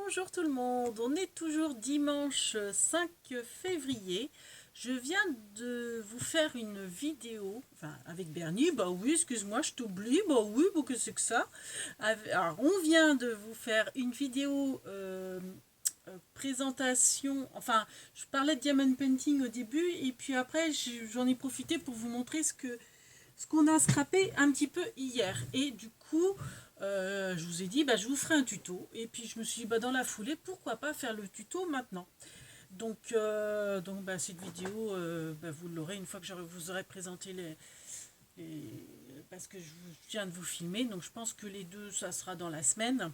Bonjour tout le monde, on est toujours dimanche 5 février. Je viens de vous faire une vidéo, enfin avec Bernie, bah oui, excuse-moi, je t'oublie, bah oui, bon, que c'est que ça. Alors, on vient de vous faire une vidéo présentation, enfin, je parlais de diamond painting au début, et puis après, j'en ai profité pour vous montrer ce qu'on a scrappé un petit peu hier. Et du coup, je vous ai dit, bah, je vous ferai un tuto. Et puis je me suis dit, bah, dans la foulée, pourquoi pas faire le tuto maintenant. Donc bah, cette vidéo, bah, vous l'aurez une fois que je vous aurai présenté parce que je viens de vous filmer. Donc je pense que les deux, ça sera dans la semaine.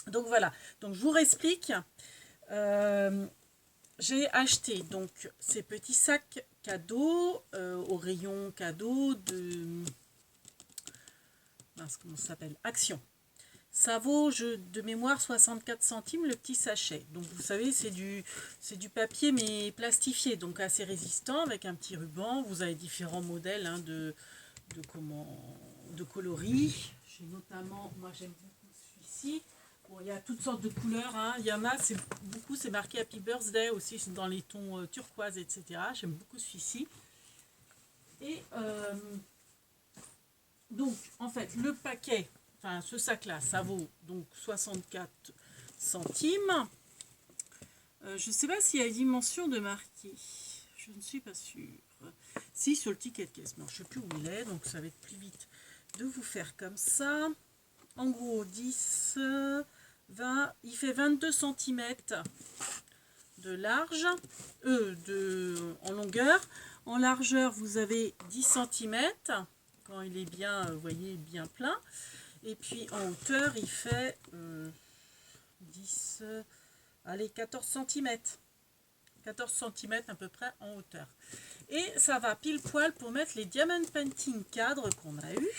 Donc voilà, donc je vous réexplique. Euh, j'ai acheté donc ces petits sacs cadeaux au rayon cadeau comment ça s'appelle, Action. Ça vaut de mémoire 64 centimes le petit sachet. Donc vous savez, c'est du papier mais plastifié, donc assez résistant avec un petit ruban. Vous avez différents modèles de coloris. J'ai notamment, moi j'aime beaucoup celui-ci. Bon, il y a toutes sortes de couleurs. Il y en a, c'est marqué Happy Birthday aussi dans les tons turquoise, etc. J'aime beaucoup celui-ci. Et donc, en fait, le paquet, enfin ce sac-là, ça vaut donc 64 centimes. Je ne sais pas s'il y a une dimension de marqué. Je ne suis pas sûre. Si, sur le ticket de caisse. Non, je ne sais plus où il est, donc ça va être plus vite de vous faire comme ça. En gros, 10, 20, il fait 22 cm de large, en longueur. En largeur, vous avez 10 cm quand il est bien, vous voyez, bien plein. Et puis en hauteur, il fait 10, allez, 14 cm. 14 cm à peu près en hauteur. Et ça va pile poil pour mettre les diamond painting cadres qu'on a eu.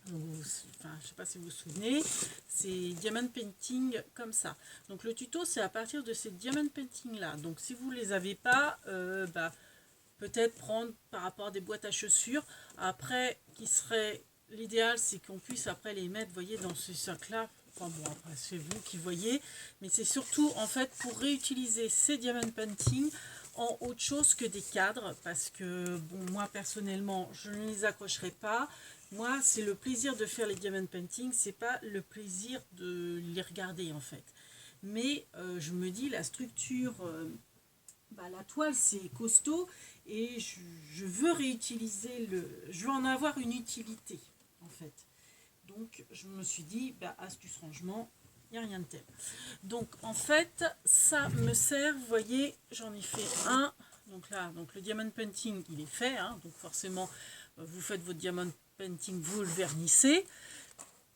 Enfin, je ne sais pas si vous vous souvenez, c'est diamond painting comme ça. Donc le tuto, c'est à partir de ces diamond painting là. Donc si vous ne les avez pas, peut-être prendre par rapport à des boîtes à chaussures. Après, l'idéal, c'est qu'on puisse après les mettre, vous voyez, dans ces sacs-là. Enfin bon, après, c'est vous qui voyez. Mais c'est surtout, en fait, pour réutiliser ces diamond painting en autre chose que des cadres. Parce que, bon, moi, personnellement, je ne les accrocherai pas. Moi, c'est le plaisir de faire les diamond painting. C'est pas le plaisir de les regarder, en fait. Mais je me dis, la structure... la toile c'est costaud et je veux réutiliser je veux en avoir une utilité en fait. Donc je me suis dit, astuce rangement, il n'y a rien de tel. Donc en fait ça me sert, vous voyez, j'en ai fait un. Donc là, donc le diamond painting il est fait, donc forcément vous faites votre diamond painting, vous le vernissez.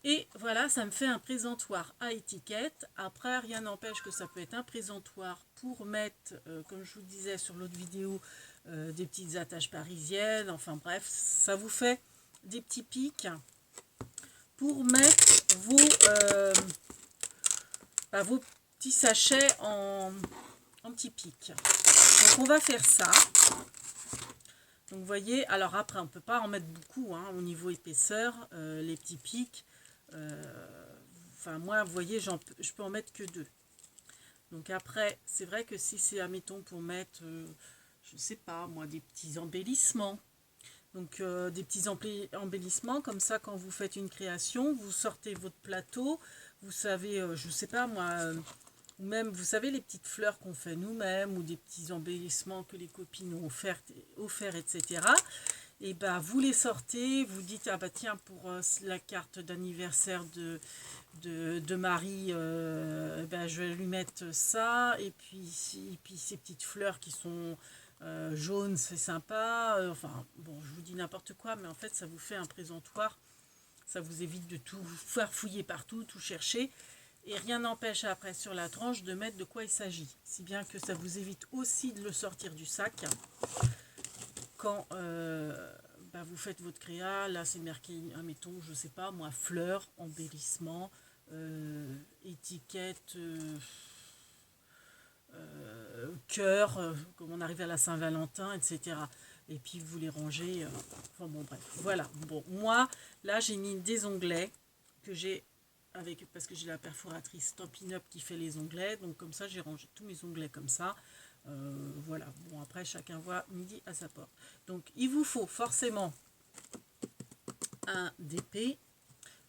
Et voilà, ça me fait un présentoir à étiquette. Après, rien n'empêche que ça peut être un présentoir pour mettre, comme je vous disais sur l'autre vidéo, des petites attaches parisiennes. Enfin bref, ça vous fait des petits pics pour mettre vos petits sachets en petits pics. Donc on va faire ça. Donc vous voyez, alors après on ne peut pas en mettre beaucoup au niveau épaisseur, les petits pics. Enfin moi vous voyez je peux en mettre que 2. Donc après c'est vrai que si c'est admettons pour mettre je sais pas moi des petits embellissements, donc des petits embellissements comme ça, quand vous faites une création, vous sortez votre plateau, vous savez je sais pas moi, ou même vous savez les petites fleurs qu'on fait nous-mêmes, ou des petits embellissements que les copines ont offert, etc. Et vous les sortez, vous dites tiens, pour la carte d'anniversaire de Marie, je vais lui mettre ça, et puis ces petites fleurs qui sont jaunes, c'est sympa. Enfin bon, je vous dis n'importe quoi, mais en fait ça vous fait un présentoir, ça vous évite de tout faire fouiller partout, tout chercher. Et rien n'empêche après sur la tranche de mettre de quoi il s'agit. Si bien que ça vous évite aussi de le sortir du sac quand vous faites votre créa. Là c'est marqué, admettons, je sais pas moi, fleurs, embellissement, étiquette, cœur, comme on arrive à la Saint-Valentin, etc. Et puis vous les rangez. Enfin bon bref, voilà. Bon, moi là j'ai mis des onglets que j'ai parce que j'ai la perforatrice Stampin' Up qui fait les onglets, donc comme ça j'ai rangé tous mes onglets comme ça. Voilà, bon après chacun voit midi à sa porte. Donc il vous faut forcément un DP.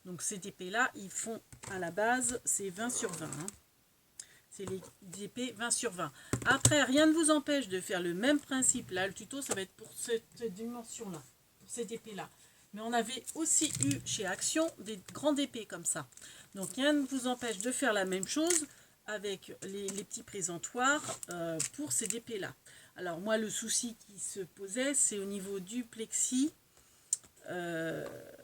Donc ces DP là, ils font à la base, c'est 20 sur 20. Hein. C'est les DP 20 sur 20. Après, rien ne vous empêche de faire le même principe. Là, le tuto, ça va être pour cette dimension-là, pour ces DP là. Mais on avait aussi eu chez Action des grands DP comme ça. Donc rien ne vous empêche de faire la même chose avec les petits présentoirs pour ces DP là. Alors moi, le souci qui se posait, c'est au niveau du plexi.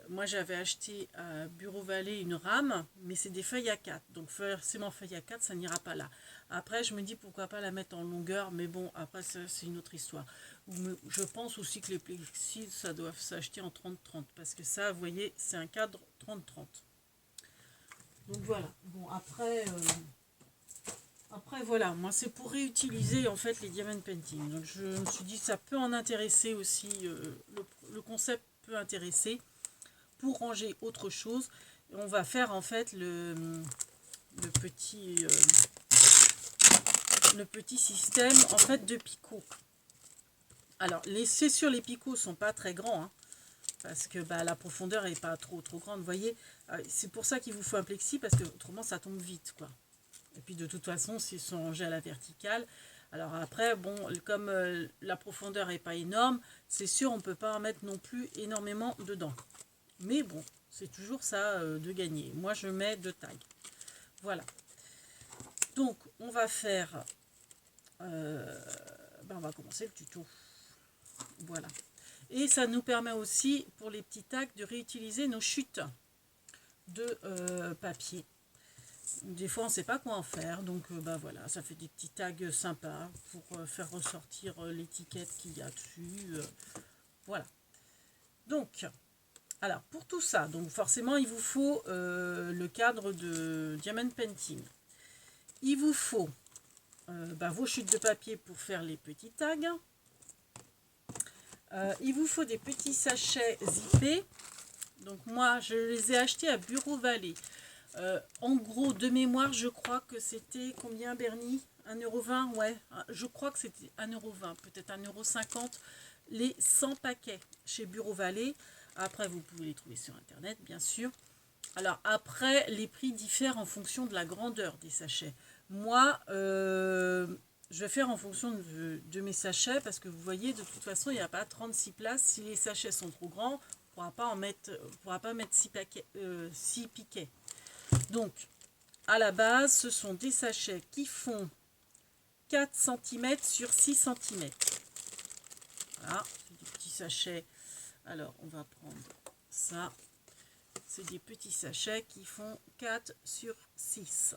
Moi j'avais acheté à Bureau Vallée une rame, mais c'est des feuilles A4, donc forcément feuille A4 ça n'ira pas là. Après je me dis pourquoi pas la mettre en longueur, mais bon après c'est une autre histoire. Je pense aussi que les plexis ça doit s'acheter en 30-30, parce que ça vous voyez c'est un cadre 30-30. Donc voilà, bon après voilà, moi c'est pour réutiliser en fait les diamond painting. Donc je me suis dit ça peut en intéresser aussi, le concept peut intéresser pour ranger autre chose. Et on va faire en fait le petit système en fait de picots. Alors c'est sûr les picots sont pas très grands, hein, parce que la profondeur est pas trop grande, vous voyez. C'est pour ça qu'il vous faut un plexi, parce que autrement ça tombe vite quoi. Et puis de toute façon, s'ils sont rangés à la verticale, alors après, bon, comme la profondeur n'est pas énorme, c'est sûr, on ne peut pas en mettre non plus énormément dedans. Mais bon, c'est toujours ça de gagner. Moi, je mets 2 tags. Voilà. Donc, on va faire... on va commencer le tuto. Voilà. Et ça nous permet aussi, pour les petits tags, de réutiliser nos chutes de papier. Des fois on ne sait pas quoi en faire, donc voilà, ça fait des petits tags sympas pour faire ressortir l'étiquette qu'il y a dessus. Voilà. Donc, alors pour tout ça, donc forcément il vous faut le cadre de Diamond Painting. Il vous faut vos chutes de papier pour faire les petits tags. Il vous faut des petits sachets zippés. Donc moi je les ai achetés à Bureau Vallée. En gros, de mémoire, je crois que c'était combien, Bernie? 1,20 €, ouais. Je crois que c'était 1,20 €, peut-être 1,50 € les 100 paquets chez Bureau Vallée. Après, vous pouvez les trouver sur Internet, bien sûr. Alors après, les prix diffèrent en fonction de la grandeur des sachets. Moi, je vais faire en fonction de mes sachets, parce que vous voyez, de toute façon, il n'y a pas 36 places. Si les sachets sont trop grands, on ne pourra pas mettre 6 piquets. Donc, à la base, ce sont des sachets qui font 4 cm sur 6 cm. Voilà, c'est des petits sachets. Alors, on va prendre ça. C'est des petits sachets qui font 4 sur 6.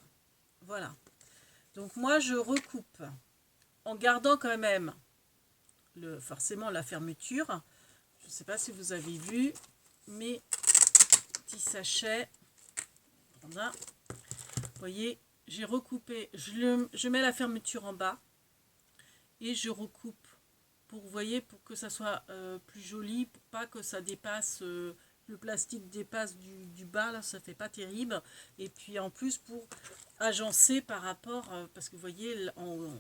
Voilà. Donc, moi, je recoupe en gardant quand même forcément la fermeture. Je ne sais pas si vous avez vu mes petits sachets. Voilà. Vous voyez, j'ai recoupé, je mets la fermeture en bas et je recoupe pour, vous voyez, pour que ça soit plus joli, pour pas que ça dépasse, le plastique dépasse du bas, là ça fait pas terrible. Et puis en plus pour agencer par rapport, parce que vous voyez, en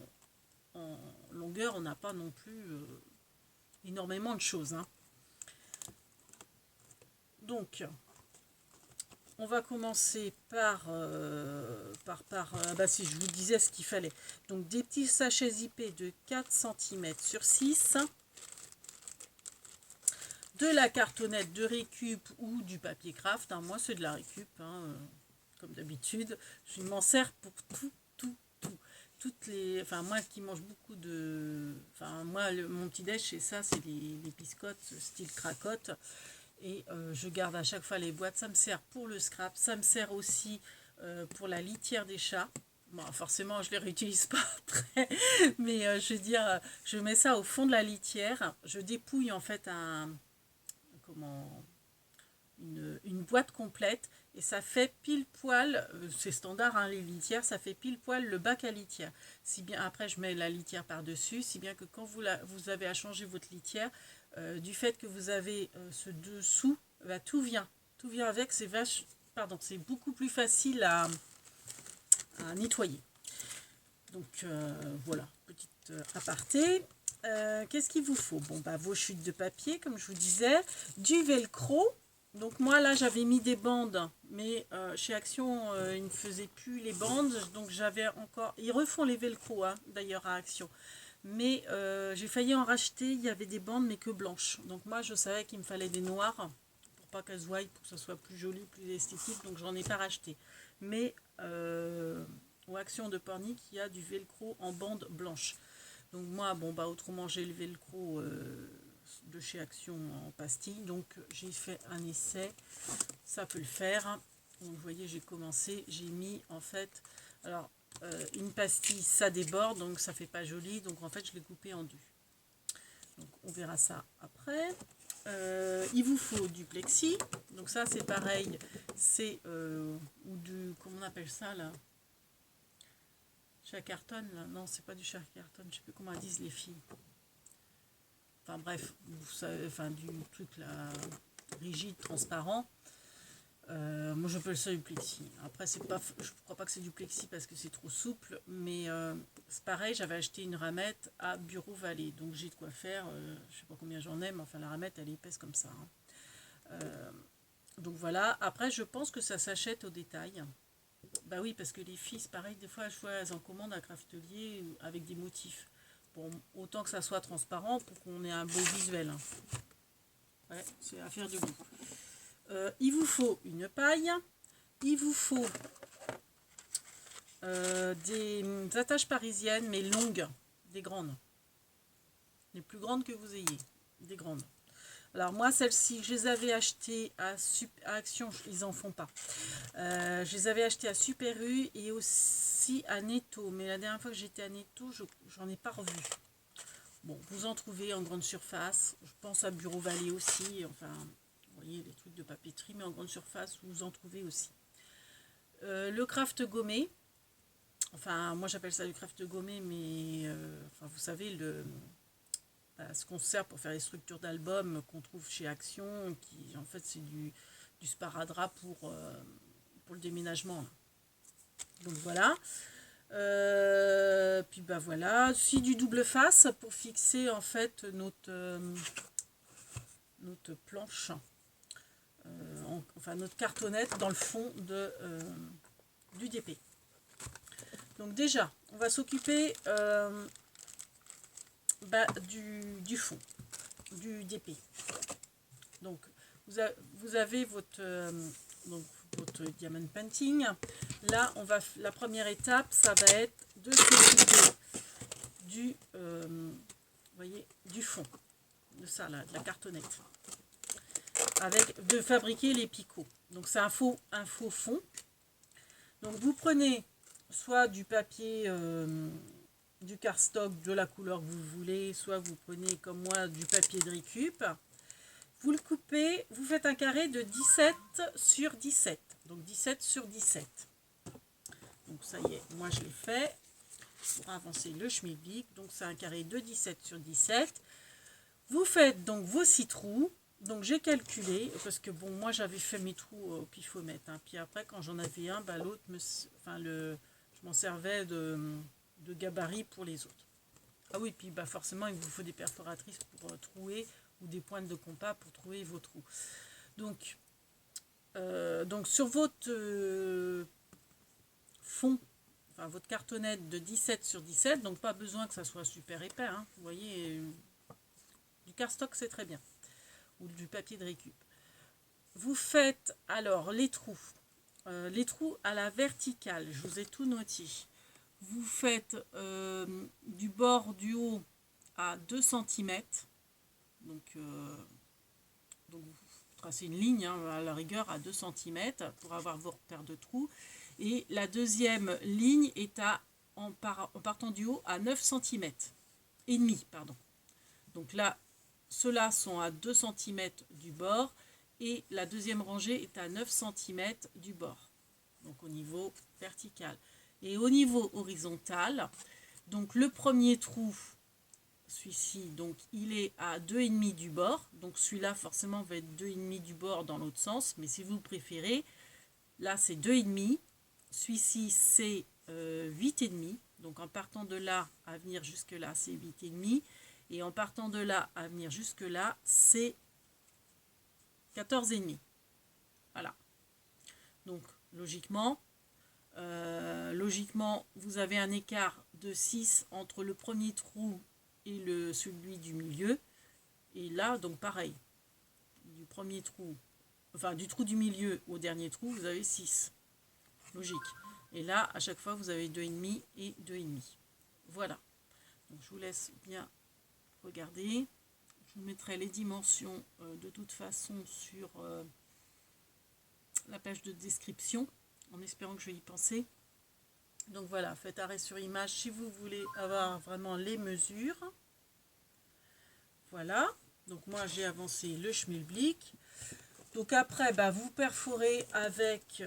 longueur on n'a pas non plus énormément de choses. Hein. Donc... on va commencer par, si je vous disais ce qu'il fallait. Donc des petits sachets zippés de 4 cm sur 6. De la cartonnette de récup ou du papier craft. Hein. Moi c'est de la récup, hein, comme d'habitude. Je m'en sers pour tout. Toutes les, enfin moi qui mange beaucoup de... Enfin moi mon petit déj c'est ça, c'est les biscottes style cracotte. Et je garde à chaque fois les boîtes. Ça me sert pour le scrap, ça me sert aussi pour la litière des chats. Bon, forcément je les réutilise pas après, mais je veux dire, je mets ça au fond de la litière, je dépouille en fait une boîte complète, et ça fait pile poil, c'est standard hein, les litières, ça fait pile poil le bac à litière. Si bien après je mets la litière par dessus, si bien que quand vous avez à changer votre litière, du fait que vous avez ce dessous, tout vient avec, c'est pardon, c'est beaucoup plus facile à nettoyer. Donc voilà, petite aparté. Qu'est-ce qu'il vous faut? Bon, bah, vos chutes de papier, comme je vous disais, du velcro. Donc moi là j'avais mis des bandes, mais chez Action ils ne faisaient plus les bandes, donc j'avais encore, ils refont les velcro hein, d'ailleurs à Action, mais j'ai failli en racheter, il y avait des bandes mais que blanches, donc moi je savais qu'il me fallait des noirs pour pas qu'elles se voient, pour que ça soit plus joli, plus esthétique, donc j'en ai pas racheté, mais aux Action de Pornic il y a du velcro en bande blanche, donc moi bon bah autrement j'ai le velcro de chez Action en pastille, donc j'ai fait un essai, ça peut le faire. Donc, vous voyez j'ai commencé, j'ai mis en fait, alors une pastille ça déborde donc ça fait pas joli, donc en fait je l'ai coupé en deux, donc on verra ça après. Il vous faut du plexi, donc ça c'est pareil, c'est ou du, comment on appelle ça là, chez Carton là, non c'est pas du chez Carton, je sais plus comment elles disent les filles. Enfin bref, vous savez, enfin du truc là, rigide, transparent. Moi je peux le ça du plexi. Après c'est pas, je crois pas que c'est du plexi parce que c'est trop souple, mais c'est pareil, j'avais acheté une ramette à Bureau Vallée, donc j'ai de quoi faire. Je sais pas combien j'en ai, mais enfin la ramette elle est épaisse comme ça. Hein. Donc voilà. Après je pense que ça s'achète au détail. Bah oui parce que les filles c'est pareil, des fois je vois elles en commandent à Craftelier avec des motifs. Bon, autant que ça soit transparent pour qu'on ait un beau visuel. Hein. Ouais, c'est affaire de goût. Il vous faut une paille. Il vous faut des attaches parisiennes, mais longues, des grandes. Les plus grandes que vous ayez. Des grandes. Alors moi, celles-ci, je les avais achetées à Action, ils en font pas. Je les avais achetées à Super U et aussi à Netto. Mais la dernière fois que j'étais à Netto, j'en ai pas revu. Bon, vous en trouvez en grande surface. Je pense à Bureau Vallée aussi. Enfin, vous voyez, les trucs de papeterie, mais en grande surface, vous en trouvez aussi. Le craft gommé. Enfin, moi j'appelle ça du craft gommé, mais enfin, vous savez, ce qu'on sert pour faire les structures d'albums qu'on trouve chez Action, qui en fait c'est du sparadrap pour le déménagement. Là. Donc voilà. Puis bah voilà, aussi du double face pour fixer en fait notre planche, enfin notre cartonnette dans le fond du DP. Donc déjà, on va s'occuper du fond, du DP. Donc vous avez votre diamond painting. Là, la première étape, ça va être de s'occuper du fond, de ça là, de la cartonnette, de fabriquer les picots. Donc c'est un faux fond. Donc vous prenez soit du papier, du cardstock de la couleur que vous voulez, soit vous prenez comme moi du papier de récup. Vous le coupez, vous faites un carré de 17 sur 17. Donc 17 sur 17. Donc ça y est, moi je l'ai fait pour avancer le schmilblick. Donc c'est un carré de 17 sur 17. Vous faites donc vos 6 trous. Donc j'ai calculé, parce que bon, moi j'avais fait mes trous au pifomètre. Hein. Puis après, quand j'en avais un, bah, l'autre, je m'en servais de gabarit pour les autres. Ah oui, puis bah, forcément, il vous faut des perforatrices pour trouer ou des pointes de compas pour trouver vos trous. Donc sur votre fond, enfin votre cartonnette de 17 sur 17, donc pas besoin que ça soit super épais. Hein. Vous voyez, du cardstock c'est très bien. Ou du papier de récup. Vous faites alors les trous à la verticale, je vous ai tout noté. Vous faites du bord du haut à 2 cm, donc vous tracez une ligne hein, à la rigueur à 2 cm pour avoir vos repères de trous, et la deuxième ligne est en partant du haut à 9 cm et demi, pardon. Donc là, ceux-là sont à 2 cm du bord et la deuxième rangée est à 9 cm du bord. Donc au niveau vertical. Et au niveau horizontal, donc le premier trou, celui-ci, donc il est à 2,5 du bord. Donc celui-là forcément va être 2,5 du bord dans l'autre sens. Mais si vous préférez, Là, c'est 2,5. Celui-ci, c'est 8,5. Donc, en partant de là à venir jusque-là, c'est 8,5. Et en partant de là à venir jusque-là, c'est 14,5. Voilà. Donc, logiquement, vous avez un écart de 6 entre le premier trou et celui du milieu. Et là, donc pareil, du premier trou, enfin du trou du milieu au dernier trou, vous avez 6. Logique. Et là, à chaque fois, vous avez 2,5 et 2,5. Voilà. Donc, je vous laisse bien regarder. Je vous mettrai les dimensions de toute façon sur la page de description, en espérant que je vais y penser. Donc voilà, faites arrêt sur image si vous voulez avoir vraiment les mesures. Voilà. Donc moi j'ai avancé le schmilblick. Donc après, vous perforez avec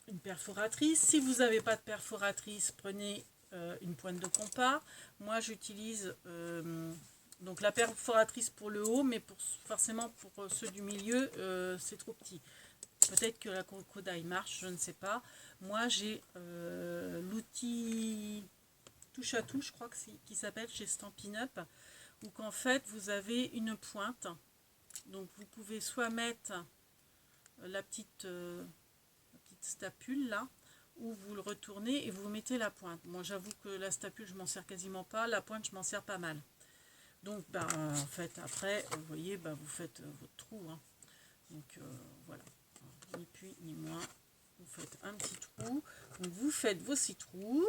une perforatrice. Si vous n'avez pas de perforatrice, prenez une pointe de compas. Moi j'utilise donc la perforatrice pour le haut, mais forcément pour ceux du milieu, c'est trop petit. Peut-être que la crocodile marche, je ne sais pas. Moi j'ai l'outil touche à tout, je crois qui s'appelle chez Stampin' Up, où qu'en fait vous avez une pointe. Donc vous pouvez soit mettre la petite stapule là, ou vous le retournez et vous mettez la pointe. Moi j'avoue que la stapule je m'en sers quasiment pas, la pointe je m'en sers pas mal. Donc en fait après vous voyez vous faites votre trou, hein. Donc voilà, ni plus ni moins, vous faites un petit trou, donc vous faites vos 6 trous.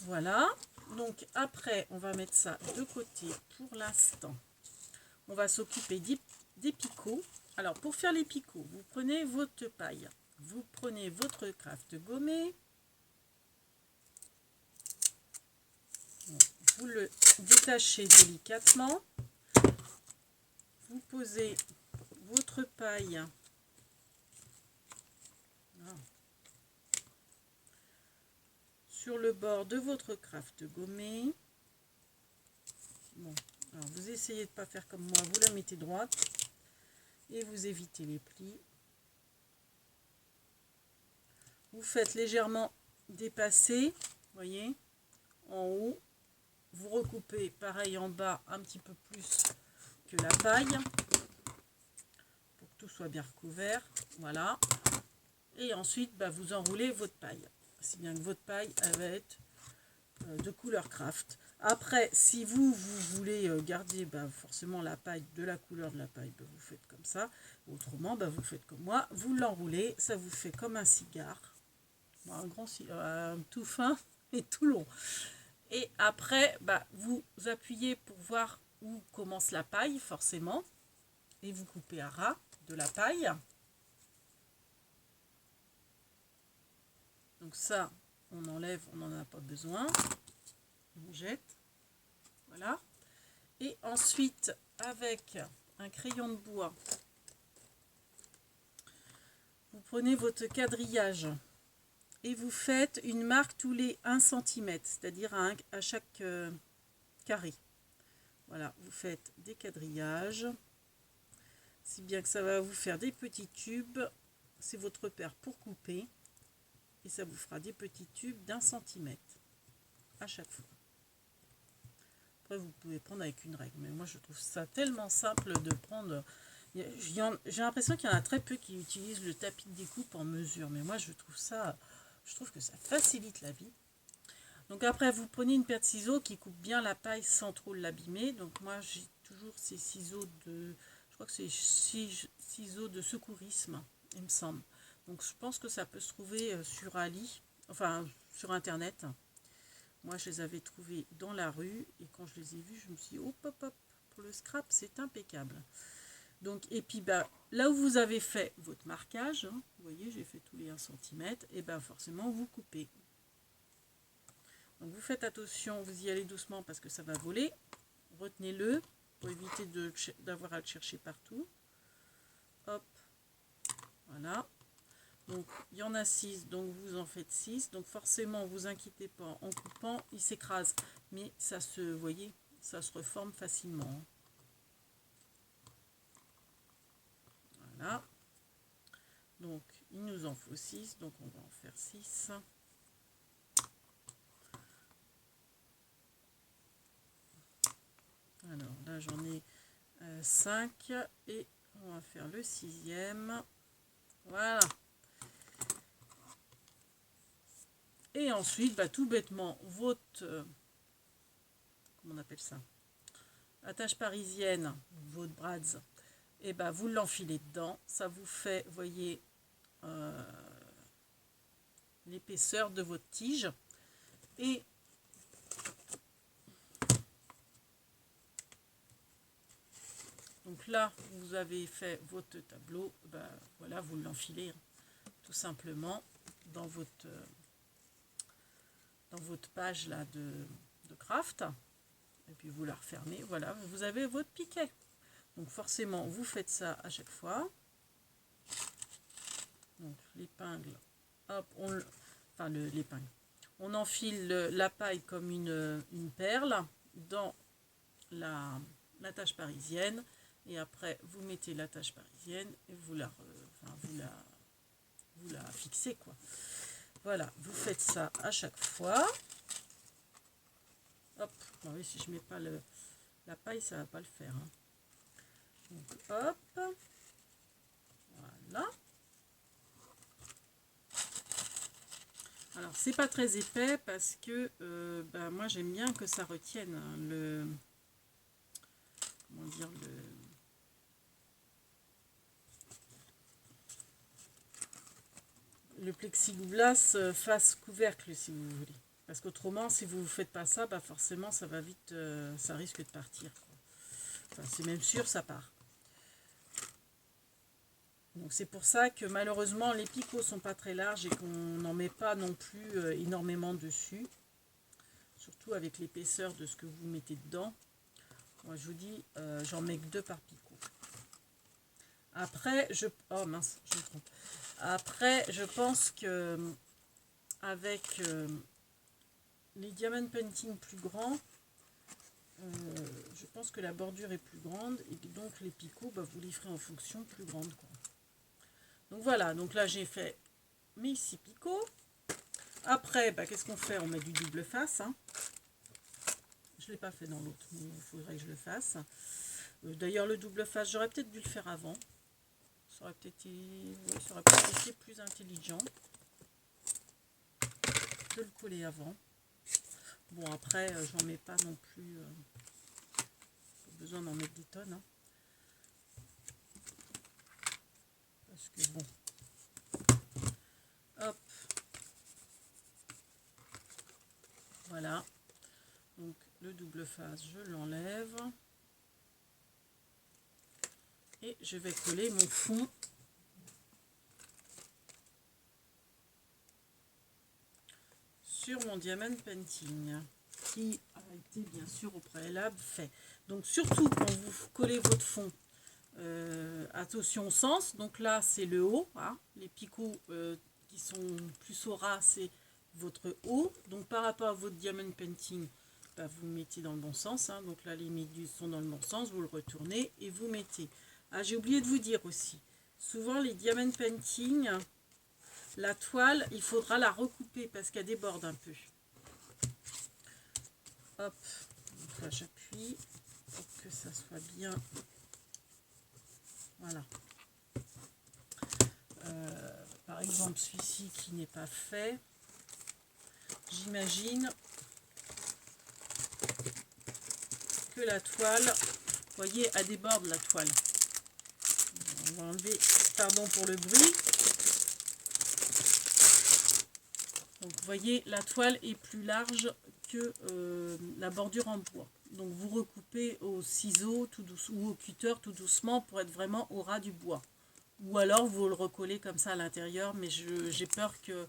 Voilà, donc après on va mettre ça de côté pour l'instant. On va s'occuper des picots. Alors pour faire les picots, vous prenez votre paille, vous prenez votre craft gommé, vous le détachez délicatement, vous posez votre paille sur le bord de votre craft gommé. Bon, alors vous essayez de ne pas faire comme moi, vous la mettez droite et vous évitez les plis. Vous faites légèrement dépasser, voyez, en haut. Vous recoupez pareil en bas un petit peu plus que la paille pour que tout soit bien recouvert. Voilà. Et ensuite, vous enroulez votre paille. Si bien que votre paille, elle va être de couleur craft. Après, si vous voulez garder forcément la paille de la couleur de la paille, vous faites comme ça. Autrement, vous faites comme moi. Vous l'enroulez, ça vous fait comme un cigare. Un grand tout fin et tout long. Et après, vous appuyez pour voir où commence la paille, forcément. Et vous coupez à ras de la paille. Donc ça, on enlève, on n'en a pas besoin. On jette. Voilà. Et ensuite, avec un crayon de bois, vous prenez votre quadrillage et vous faites une marque tous les 1 cm, c'est-à-dire à chaque carré. Voilà, vous faites des quadrillages, si bien que ça va vous faire des petits tubes. C'est votre repère pour couper. Et ça vous fera des petits tubes d'1 cm à chaque fois. Après, vous pouvez prendre avec une règle. Mais moi, je trouve ça tellement simple de prendre. J'ai l'impression qu'il y en a très peu qui utilisent le tapis de découpe en mesure. Mais moi, je trouve que ça facilite la vie. Donc après, vous prenez une paire de ciseaux qui coupe bien la paille sans trop l'abîmer. Donc moi, j'ai toujours ces ciseaux de... Je crois que c'est ciseaux de secourisme, il me semble. Donc je pense que ça peut se trouver sur Ali, enfin sur internet. Moi je les avais trouvés dans la rue et quand je les ai vus, je me suis dit hop hop hop, pour le scrap c'est impeccable. Donc et puis là où vous avez fait votre marquage, hein, vous voyez j'ai fait tous les 1 cm, et forcément vous coupez. Donc vous faites attention, vous y allez doucement parce que ça va voler. Retenez-le pour éviter d'avoir à le chercher partout. Hop, voilà. Donc, il y en a 6, donc vous en faites 6. Donc, forcément, vous inquiétez pas, en coupant, il s'écrase. Mais ça se, vous voyez, ça se reforme facilement. Voilà. Donc il nous en faut 6, donc on va en faire 6. Alors là j'en ai 5 et on va faire le 6e. Voilà. Et ensuite, bah, tout bêtement, votre, comment on appelle ça, attache parisienne, votre brads, et bah, vous l'enfilez dedans. Ça vous fait, voyez, l'épaisseur de votre tige. Et donc là, vous avez fait votre tableau, bah, voilà, vous l'enfilez tout simplement dans votre page là de craft. Et puis vous la refermez, voilà, vous avez votre piquet. Donc forcément, vous faites ça à chaque fois. Donc l'épingle, hop, l'épingle. On enfile la paille comme une perle dans l'attache parisienne. Et après, vous mettez l'attache parisienne et vous la fixez, quoi. Voilà, vous faites ça à chaque fois. Hop, ah oui, si je mets pas la paille, ça va pas le faire. Hein. Donc hop, voilà. Alors c'est pas très épais parce que moi j'aime bien que ça retienne hein, comment dire le plexiglas face couvercle si vous voulez. Parce qu'autrement, si vous ne faites pas ça, bah forcément, ça va vite, ça risque de partir. Enfin, c'est même sûr, ça part. Donc c'est pour ça que malheureusement, les picots sont pas très larges et qu'on n'en met pas non plus énormément dessus. Surtout avec l'épaisseur de ce que vous mettez dedans. Moi, je vous dis, j'en mets que 2 par picot. Après, oh mince, je me trompe. Après, je pense que avec les diamond painting plus grands, je pense que la bordure est plus grande et donc les picots, bah, vous les ferez en fonction plus grande, quoi. Donc voilà, donc là j'ai fait mes 6 picots. Après, bah, qu'est-ce qu'on fait? On met du double face. Hein. Je ne l'ai pas fait dans l'autre, mais il faudrait que je le fasse. D'ailleurs, le double face, j'aurais peut-être dû le faire avant. Ça aurait peut-être été plus intelligent de le coller avant. Bon, après, j'en mets pas non plus. Pas besoin d'en mettre des tonnes. Hein. Parce que bon. Hop. Voilà. Donc, le double face, je l'enlève. Et je vais coller mon fond sur mon diamond painting qui a été bien sûr au préalable fait. Donc surtout quand vous collez votre fond, attention au sens. Donc là c'est le haut, hein. Les picots qui sont plus au ras c'est votre haut. Donc par rapport à votre diamond painting, bah, vous le mettez dans le bon sens. Hein. Donc là les méduses sont dans le bon sens, vous le retournez et vous mettez. Ah, j'ai oublié de vous dire aussi, souvent les diamond painting, la toile, il faudra la recouper parce qu'elle déborde un peu. Hop, donc là j'appuie pour que ça soit bien. Voilà. Par exemple celui-ci qui n'est pas fait, j'imagine que la toile, vous voyez, elle déborde la toile. On va enlever, pardon pour le bruit. Donc vous voyez, la toile est plus large que la bordure en bois. Donc vous recoupez au ciseau tout doucement ou au cutter tout doucement pour être vraiment au ras du bois. Ou alors vous le recollez comme ça à l'intérieur, mais j'ai peur que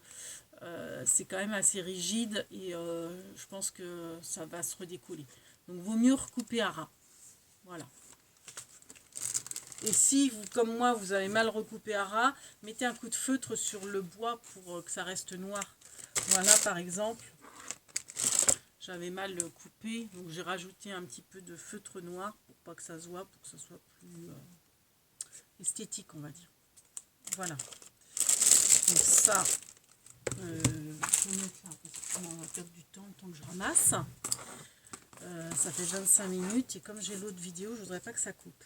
c'est quand même assez rigide et je pense que ça va se redécoller. Donc vaut mieux recouper à ras. Voilà. Et si, vous, comme moi, vous avez mal recoupé à ras, mettez un coup de feutre sur le bois pour que ça reste noir. Voilà, par exemple, j'avais mal coupé, donc j'ai rajouté un petit peu de feutre noir pour pas que ça se voit, pour que ça soit plus esthétique, on va dire. Voilà. Donc ça, je vais mettre là parce qu'on va perdre du temps le temps que je ramasse. Ça fait 25 minutes et comme j'ai l'autre vidéo, je voudrais pas que ça coupe.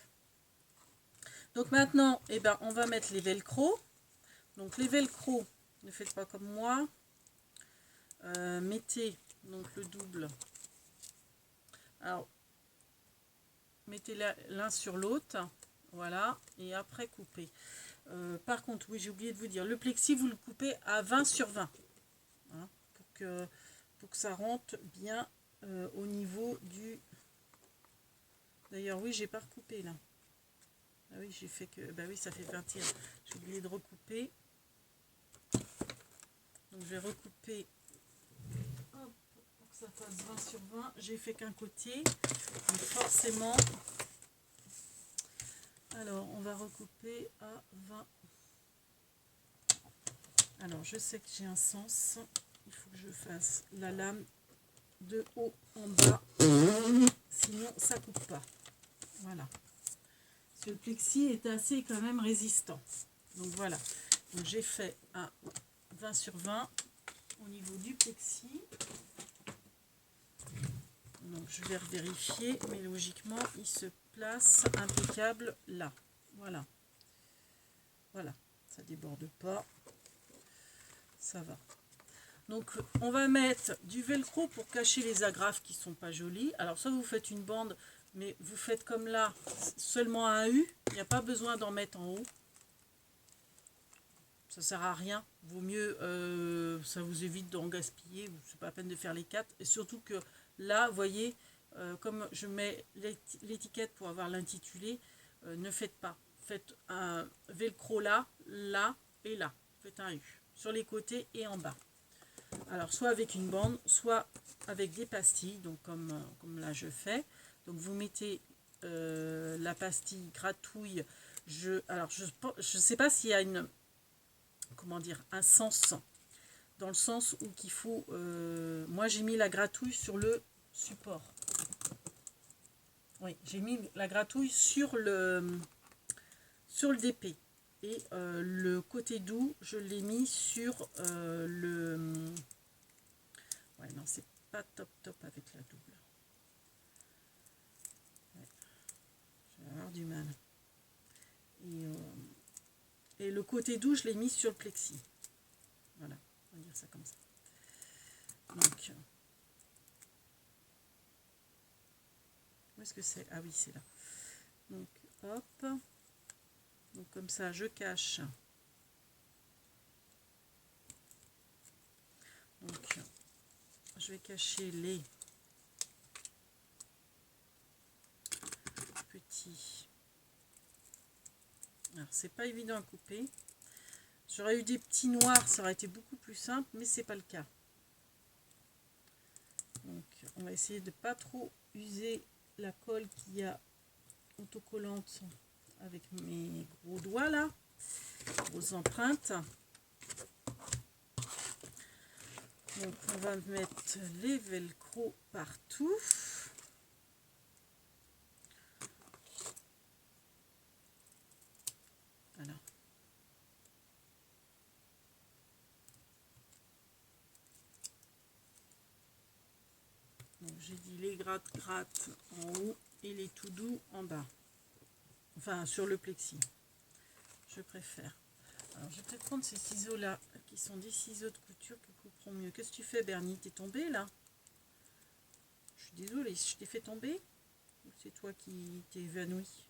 Donc maintenant, eh ben, on va mettre les velcro. Donc les velcro, ne faites pas comme moi. Mettez donc le double. Alors, mettez l'un sur l'autre. Voilà. Et après, coupez. Par contre, oui, j'ai oublié de vous dire, le plexi, vous le coupez à 20 sur 20. Hein, pour que ça rentre bien au niveau du... D'ailleurs, oui, j'ai pas recoupé là. Ah oui, j'ai fait que... Bah oui, ça fait 21. J'ai oublié de recouper. Donc, je vais recouper... Hop, pour que ça fasse 20 sur 20. J'ai fait qu'un côté. Donc, forcément... Alors, on va recouper à 20. Alors, je sais que j'ai un sens. Il faut que je fasse la lame de haut en bas. Sinon, ça coupe pas. Voilà. Parce que le plexi est assez quand même résistant. Donc, voilà. Donc, j'ai fait un 20 sur 20 au niveau du plexi. Donc, je vais vérifier. Mais logiquement, il se place impeccable là. Voilà. Voilà. Ça déborde pas. Ça va. Donc on va mettre du velcro pour cacher les agrafes qui sont pas jolies. Alors soit vous faites une bande, mais vous faites comme là, seulement un U. Il n'y a pas besoin d'en mettre en haut. Ça sert à rien. Vaut mieux, ça vous évite d'en gaspiller. C'est pas la peine de faire les 4. Et surtout que là, vous voyez, comme je mets l'étiquette pour avoir l'intitulé, ne faites pas. Faites un velcro là, là et là. Faites un U sur les côtés et en bas. Alors soit avec une bande, soit avec des pastilles, donc comme là je fais. Donc vous mettez la pastille gratouille. Alors je sais pas s'il y a une, comment dire, un sens, dans le sens où qu'il faut, moi j'ai mis la gratouille sur le support. Oui, j'ai mis la gratouille sur le DP. Et le côté doux, je l'ai mis sur le... Ouais, non, c'est pas top avec la double. Ouais. Je vais avoir du mal. Et le côté doux, je l'ai mis sur le plexi. Voilà, on va dire ça comme ça. Donc, où est-ce que c'est? Ah oui, c'est là. Donc, hop. Donc, comme ça, je cache. Donc, je vais cacher les petits. Alors, c'est pas évident à couper. J'aurais eu des petits noirs, ça aurait été beaucoup plus simple, mais c'est pas le cas. Donc, on va essayer de pas trop user la colle qu'il y a autocollante avec mes gros doigts là, grosses empreintes. Donc, on va mettre les velcro partout. Voilà. Donc, j'ai dit les gratte-gratte en haut et les tout doux en bas. Enfin, sur le plexi. Je préfère. Alors, je vais peut-être prendre ces ciseaux-là, qui sont des ciseaux de couture qui couperont mieux. Qu'est-ce que tu fais, Bernie? T'es tombé, là? Je suis désolée, je t'ai fait tomber? Ou c'est toi qui t'es évanoui?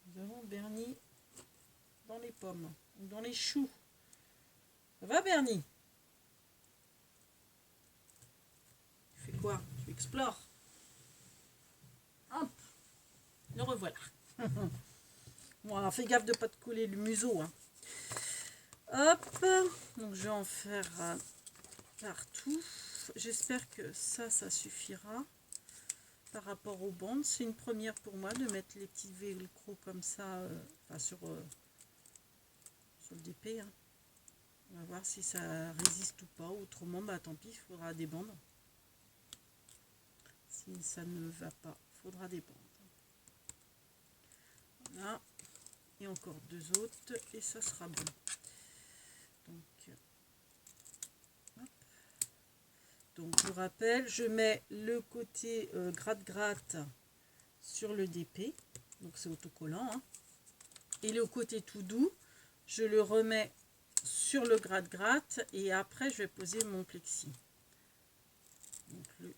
Nous avons Bernie dans les pommes, ou dans les choux. Ça va, Bernie? Tu fais quoi? Tu explores? Hop! Le revoilà. Bon, alors fais gaffe de ne pas te coller le museau. Hein. Hop! Donc je vais en faire partout. J'espère que ça suffira par rapport aux bandes. C'est une première pour moi de mettre les petits velcro comme ça, enfin sur le DP. Hein. On va voir si ça résiste ou pas. Autrement, bah tant pis, il faudra des bandes. Si ça ne va pas, il faudra des bandes. Voilà. et encore 2 autres et ça sera bon. Donc je vous rappelle, je mets le côté gratte-gratte sur le DP, donc c'est autocollant, hein. Et le côté tout doux, je le remets sur le gratte-gratte et après je vais poser mon plexi. Donc le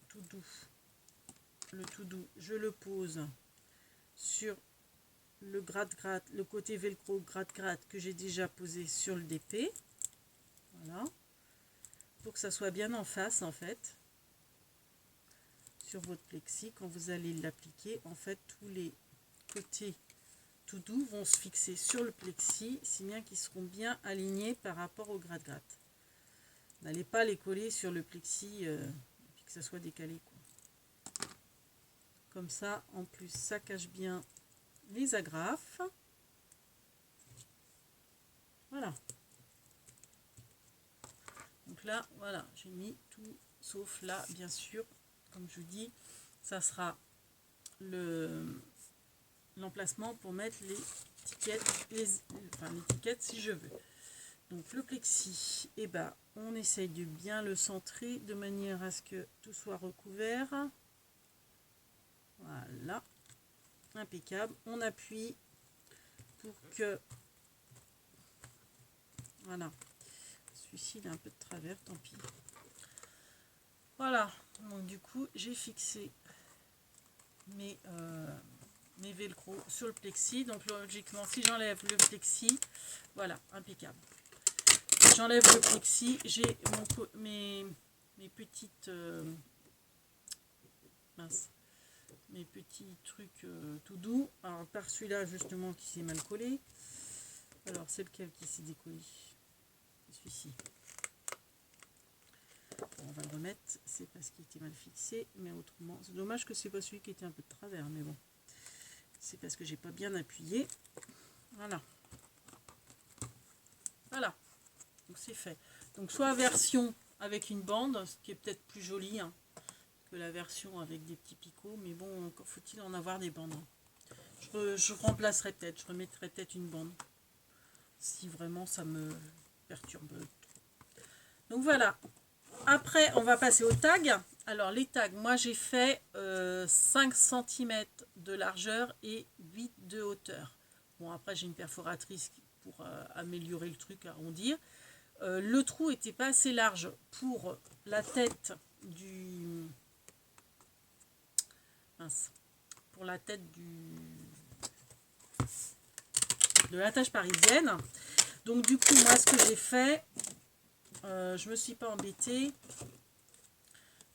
tout doux, je le pose sur le gratte-gratte, le côté velcro gratte-gratte que j'ai déjà posé sur le DP. Voilà. Pour que ça soit bien en face en fait. Sur votre plexi, quand vous allez l'appliquer, en fait tous les côtés tout doux vont se fixer sur le plexi, si bien qu'ils seront bien alignés par rapport au gratte-gratte. N'allez pas les coller sur le plexi et puis que ça soit décalé, quoi. Comme ça, en plus, ça cache bien les agrafes. Voilà. Donc là, voilà, j'ai mis tout, sauf là, bien sûr, comme je vous dis, ça sera l'emplacement pour mettre l'étiquette si je veux. Donc le plexi, et ben, on essaye de bien le centrer de manière à ce que tout soit recouvert. Voilà, impeccable. On appuie pour que, voilà, celui-ci il est un peu de travers, tant pis. Voilà, donc du coup j'ai fixé mes velcro sur le plexi. Donc logiquement, si j'enlève le plexi, voilà, impeccable. J'enlève le plexi, j'ai mes petites mes petits trucs tout doux. Alors par celui-là justement qui s'est mal collé. Alors c'est lequel qui s'est décollé? Celui-ci. On va le remettre, c'est parce qu'il était mal fixé, mais autrement, c'est dommage que c'est pas celui qui était un peu de travers, mais bon, c'est parce que j'ai pas bien appuyé. Voilà, voilà, donc c'est fait. Donc soit version avec une bande, ce qui est peut-être plus joli hein, que la version avec des petits picots, mais bon, encore faut-il en avoir des bandes. Je remplacerai peut-être, je remettrai peut-être une bande, si vraiment ça me perturbe trop. Donc voilà. Après, on va passer aux tags. Alors, les tags, moi, j'ai fait 5 cm de largeur et 8 de hauteur. Bon, après, j'ai une perforatrice pour améliorer le truc, arrondir. Le trou n'était pas assez large pour la tête du... Mince. Pour la tête de l'attache parisienne. Donc, du coup, moi, ce que j'ai fait... je me suis pas embêtée.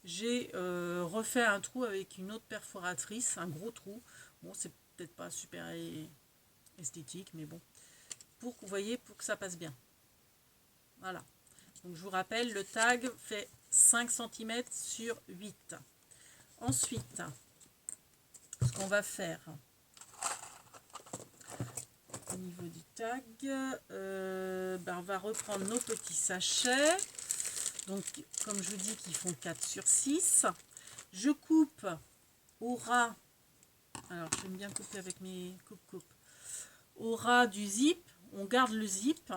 J'ai refait un trou avec une autre perforatrice, un gros trou. Bon, c'est peut-être pas super esthétique, mais bon. Pour, vous voyez, pour que ça passe bien. Voilà. Donc, je vous rappelle, le tag fait 5 cm sur 8. Ensuite, ce qu'on va faire au niveau du tag, on va reprendre nos petits sachets. Donc, comme je vous dis, qu'ils font 4 sur 6. Je coupe au ras. Alors, j'aime bien couper avec mes coupes-coupes. Au ras du zip, on garde le zip,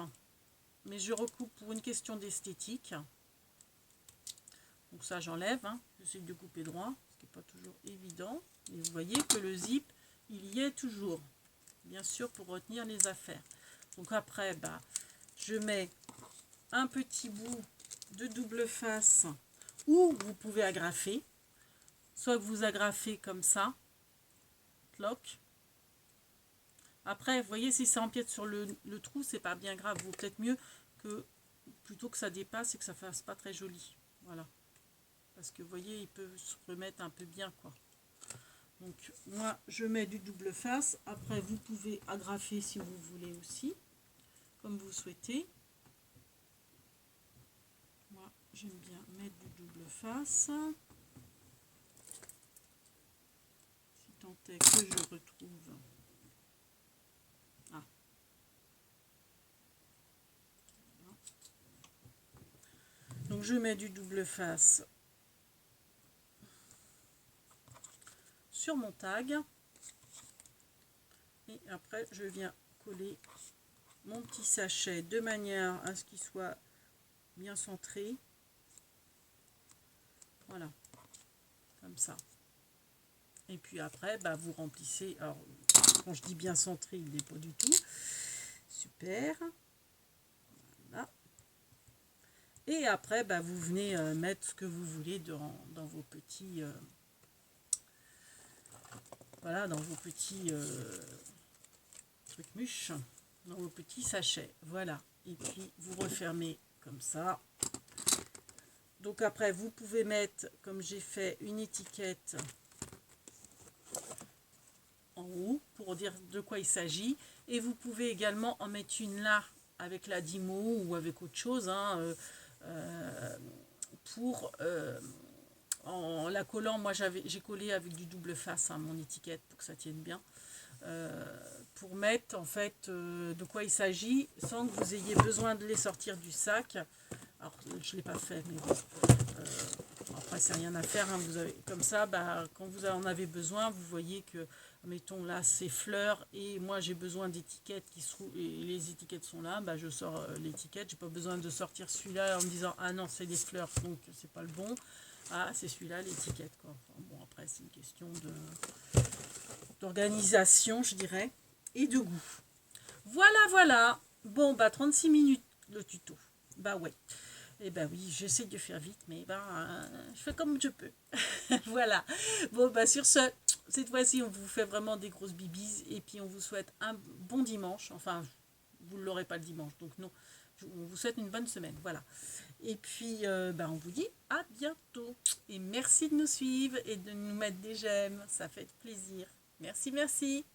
mais je recoupe pour une question d'esthétique. Donc ça, j'enlève. Hein. J'essaie de couper droit, ce qui n'est pas toujours évident. Et vous voyez que le zip, il y est toujours. Bien sûr, pour retenir les affaires. Donc après, je mets un petit bout de double face ou vous pouvez agrafer. Soit vous agrafez comme ça, cloque. Après, vous voyez, si ça empiète sur le trou, c'est pas bien grave. Vaut peut-être mieux que plutôt que ça dépasse et que ça fasse pas très joli. Voilà. Parce que vous voyez, il peut se remettre un peu bien, quoi. Donc, moi, je mets du double face. Après, vous pouvez agrafer si vous voulez aussi, comme vous souhaitez. Moi, j'aime bien mettre du double face. Si tant est que je retrouve... Ah. Donc, je mets du double face sur mon tag. Et Et après, je viens coller mon petit sachet de manière à ce qu'il soit bien centré. Voilà, comme ça. Et puis après, bah, vous remplissez. Alors, quand je dis bien centré, il n'est pas du tout. Super. Voilà. Et après, bah, vous venez mettre ce que vous voulez dans vos petits... voilà, dans vos petits trucs mûches, dans vos petits sachets. Voilà. Et puis, vous refermez comme ça. Donc après, vous pouvez mettre, comme j'ai fait, une étiquette en haut pour dire de quoi il s'agit. Et vous pouvez également en mettre une là, avec la Dymo ou avec autre chose, hein, pour... en la collant, moi j'ai collé avec du double face hein, mon étiquette pour que ça tienne bien. Pour mettre en fait de quoi il s'agit sans que vous ayez besoin de les sortir du sac. Alors je ne l'ai pas fait, mais bon. Après c'est rien à faire, hein, vous avez, comme ça, bah, quand vous en avez besoin, vous voyez que, mettons là c'est fleurs et moi j'ai besoin d'étiquettes et les étiquettes sont là, bah, je sors l'étiquette, j'ai pas besoin de sortir celui-là en me disant ah non c'est des fleurs donc c'est pas le bon. Ah, c'est celui-là, l'étiquette, quoi. Enfin, bon, après, c'est une question d'organisation, je dirais, et de goût. Voilà, voilà. Bon, bah, 36 minutes, le tuto. Bah, ouais. Eh ben oui, j'essaie de faire vite, mais je fais comme je peux. Voilà. Bon, bah, sur ce, cette fois-ci, on vous fait vraiment des grosses bibises, et puis on vous souhaite un bon dimanche. Enfin, vous ne l'aurez pas le dimanche, donc non. On vous souhaite une bonne semaine, voilà. Et puis, on vous dit à bientôt. Et merci de nous suivre et de nous mettre des j'aime. Ça fait plaisir. Merci, merci.